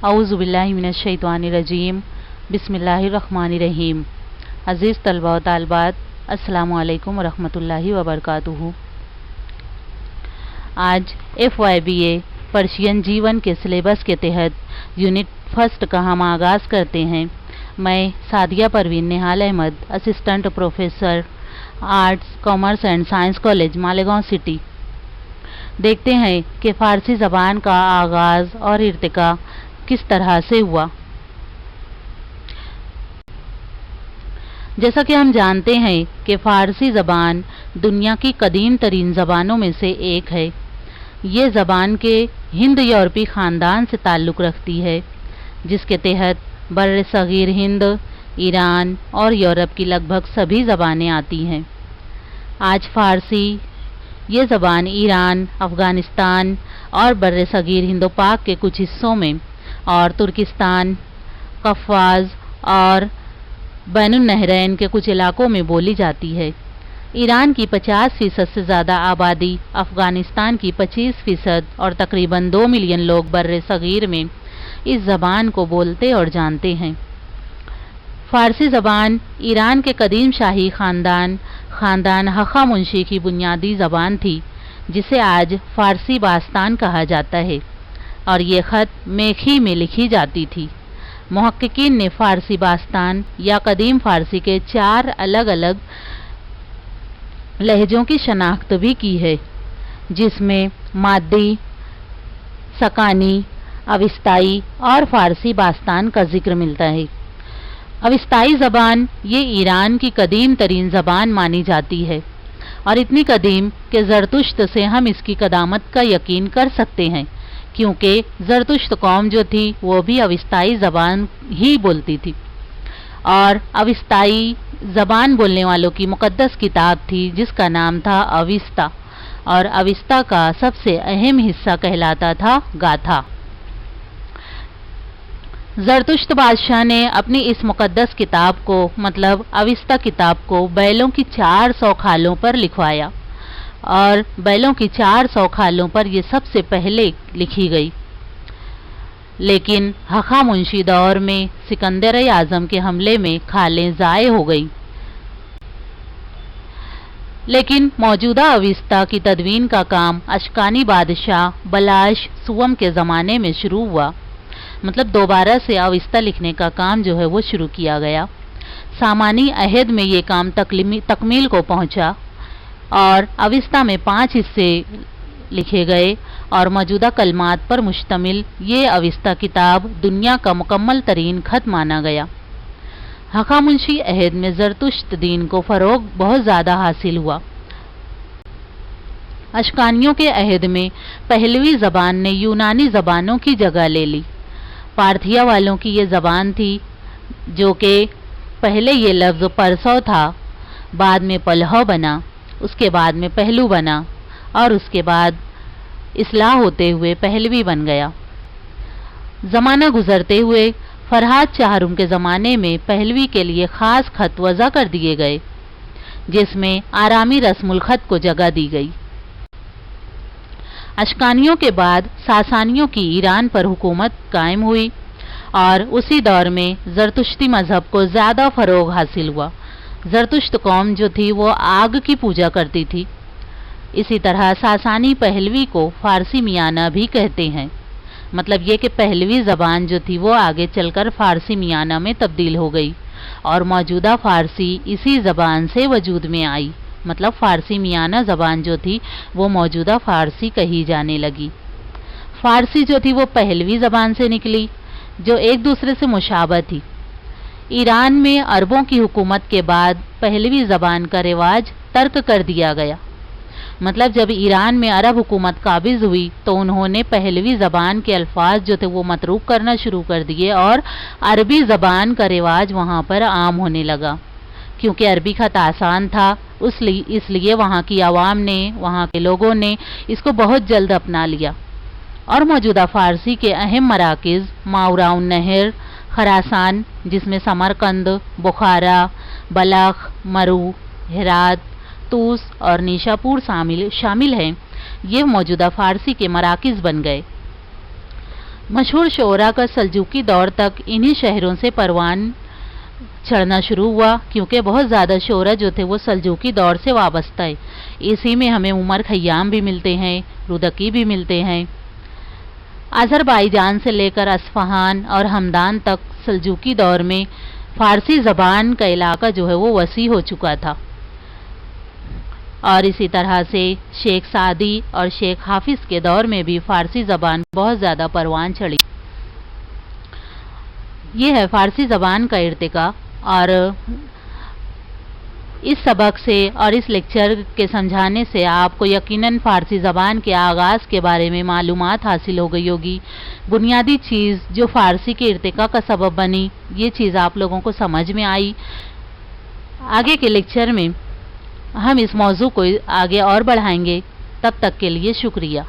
अऊज़ु बिल्लाहि मिनश शैतानिर रजीम बिस्मिल्लाहिर्रहमानिर्रहीम। अज़ीज़ तलबा व तालिबात, अस्सलामु अलैकुम व रहमतुल्लाहि व बरकातुहू। आज FYBA पर्शियन जीवन के सिलेबस के तहत यूनिट फर्स्ट का हम आगाज़ करते हैं। मैं Sadia Parveen Nihal Ahmad, assistant professor arts commerce and science college Malegaon city. देखते हैं कि फ़ारसी ज़बान का आगाज़ और इर्तिका किस तरह से हुआ। जैसा कि हम जानते हैं कि फ़ारसी ज़बान दुनिया की कदीम तरीन ज़बानों में से एक है। ये ज़बान के हिंद यूरोपी ख़ानदान से ताल्लुक़ रखती है, जिसके तहत बर्र सग़ीर हिंद, ईरान और यूरोप की लगभग सभी ज़बानें आती हैं। आज फ़ारसी ये ज़बान ईरान, अफ़गानिस्तान और बर्र सग़ीर हिंदो पाक के कुछ हिस्सों में और तुर्किस्तान, कफ़्क़ाज़ और बैनुन नहरैन के कुछ इलाकों में बोली जाती है। ईरान की 50% से ज़्यादा आबादी, अफ़गानिस्तान की 25% और तकरीबन 2 मिलियन लोग बर्र सग़ीर में इस ज़बान को बोलते और जानते हैं। फ़ारसी ज़बान ईरान के कदीम शाही ख़ानदान हख़ामुनशी की बुनियादी ज़बान थी, जिसे आज फ़ारसी बास्तान कहा जाता है, और ये ख़त मेखी में लिखी जाती थी। मुहक्किकीन ने फ़ारसी बास्तान या कदीम फ़ारसी के 4 अलग अलग लहजों की शनाख्त भी की है, जिसमें मादी, सकानी, अविस्ताई और फ़ारसी बास्तान का ज़िक्र मिलता है। अविस्ताई ज़बान ये ईरान की कदीम तरीन ज़बान मानी जाती है, और इतनी कदीम कि ज़रतुश्त से हम इसकी कदामत का यकीन कर सकते हैं, क्योंकि ज़रतुश्त कौम जो थी वो भी अविस्ताई ज़बान ही बोलती थी, और अविस्ताई ज़बान बोलने वालों की मुक़द्दस किताब थी जिसका नाम था अविस्ता, और अविस्ता का सबसे अहम हिस्सा कहलाता था गाथा। ज़रतुश्त बादशाह ने अपनी इस मुक़द्दस किताब को मतलब अविस्ता किताब को बैलों की 400 खालों पर लिखवाया, और बैलों की 400 खालों पर ये सबसे पहले लिखी गई। लेकिन हख़ामुनशी दौर में सिकंदर आज़म के हमले में खालें ज़ाय हो गई। लेकिन मौजूदा अविस्ता की तदवीन का काम अशकानी बादशाह बलाश सुवम के ज़माने में शुरू हुआ, मतलब दोबारा से अविस्ता लिखने का काम जो है वो शुरू किया गया। सामानी अहद में ये काम तकमील को पहुंचा, और अविस्ता में 5 हिस्से लिखे गए, और मौजूदा कलमात पर मुश्तमिल ये अविस्ता किताब दुनिया का मुकम्मल तरीन खत माना गया। हख़ामुनशी अहद में ज़रतुश्त दीन को फ़रोग़ बहुत ज़्यादा हासिल हुआ। अशकानियों के अहद में पहलवी ज़बान ने यूनानी ज़बानों की जगह ले ली। पार्थिया वालों की ये ज़बान थी, जो कि पहले ये लफ्ज़ परसौ था, बाद में पलहौ बना, उसके बाद में पहलू बना, और उसके बाद इस्लाह होते हुए पहलवी बन गया। ज़माना गुज़रते हुए फ़रहाद चाहरुम के ज़माने में पहलवी के लिए ख़ास ख़त वज़ा कर दिए गए, जिसमें आरामी रस्मुल ख़त को जगह दी गई। अशकानियों के बाद सासानियों की ईरान पर हुकूमत कायम हुई, और उसी दौर में ज़रतुश्ती मज़हब को ज़्यादा फ़रोग़ हासिल हुआ। ज़रतुश्त कौम जो थी वो आग की पूजा करती थी। इसी तरह सासानी पहलवी को फ़ारसी मियाना भी कहते हैं, मतलब ये कि पहलवी ज़बान जो थी वो आगे चलकर फ़ारसी मियाना में तब्दील हो गई, और मौजूदा फ़ारसी इसी ज़बान से वजूद में आई, मतलब फ़ारसी मियाना ज़बान जो थी वो मौजूदा फ़ारसी कही जाने लगी। फ़ारसी जो थी वो पहलवी ज़बान से निकली, जो एक दूसरे से मुशाबह थी। ईरान में अरबों की हुकूमत के बाद पहलवी ज़बान का रिवाज तर्क कर दिया गया, मतलब जब ईरान में अरब हुकूमत काबिज़ हुई तो उन्होंने पहलवी ज़बान के अल्फाज जो थे वो मतरूक करना शुरू कर दिए, और अरबी ज़बान का रिवाज वहाँ पर आम होने लगा। क्योंकि अरबी ख़त आसान था, इसलिए वहाँ की आवाम ने, वहाँ के लोगों ने इसको बहुत जल्द अपना लिया, और मौजूदा फ़ारसी के अहम मराकिज़ मावराउन नहर, खरासान जिसमें समरकंद, बुखारा, बलख, मरू, हेरात, तूस और निशापुर शामिल हैं, ये मौजूदा फ़ारसी के मराकिज़ बन गए। मशहूर शोरा का सल्जूकी दौर तक इन्हीं शहरों से परवान चढ़ना शुरू हुआ, क्योंकि बहुत ज़्यादा शोरा जो थे वो सल्जूकी दौर से वाबस्ता है। इसी में हमें उमर खय्याम भी मिलते हैं, रुदकी भी मिलते हैं। अज़रबैजान से लेकर अस्फ़हान और हमदान तक सल्जूकी दौर में फ़ारसी ज़बान का इलाका जो है वो वसी हो चुका था, और इसी तरह से शेख सादी और शेख हाफिज़ के दौर में भी फ़ारसी ज़बान बहुत ज़्यादा परवान चढ़ी। ये है फ़ारसी ज़बान का इर्तिका। और इस सबक से और इस लेक्चर के समझाने से आपको यकीनन फ़ारसी ज़बान के आगाज़ के बारे में मालूमात हासिल हो गई होगी। बुनियादी चीज़ जो फ़ारसी के इर्तिका का सबब बनी, ये चीज़ आप लोगों को समझ में आई। आगे के लेक्चर में हम इस मौजू को आगे और बढ़ाएंगे। तब तक के लिए शुक्रिया।